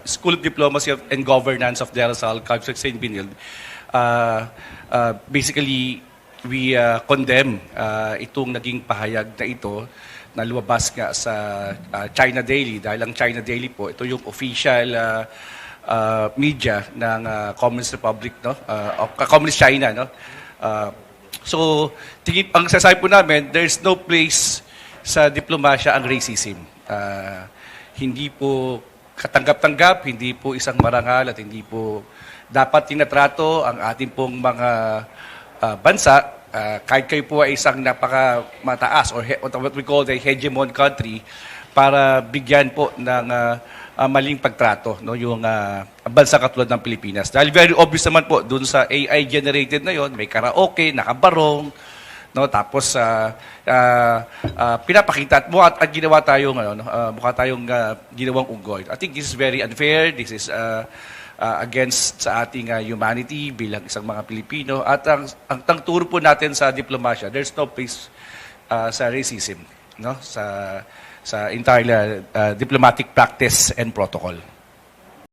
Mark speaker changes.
Speaker 1: School of Diplomacy and Governance of De La Salle, College of St. Benilde, basically, we condemn itong naging pahayag na ito na lumabas nga sa China Daily. Dahil ang China Daily po, ito yung official media ng Communist Republic, no? Communist China. No? So, ang sasabi po namin, there's no place sa diplomasya ang racism. Hindi po katanggap-tanggap, hindi po isang marangal at hindi po dapat tinatrato ang ating pong mga bansa, kahit kayo po ay isang napaka-mataas or what we call the hegemon country, para bigyan po ng maling pagtrato, no, yung bansa katulad ng Pilipinas. Dahil very obvious naman po, dun sa AI generated na yon, may karaoke, nakabarong, no, tapos pinapakita at ginawa tayong mukha tayong ginawang unggoy. I think this is very unfair. This is against sa ating humanity bilang isang mga Pilipino, at ang turo po natin sa diplomasya, there's no place sa racism, no, sa entire diplomatic practice and protocol.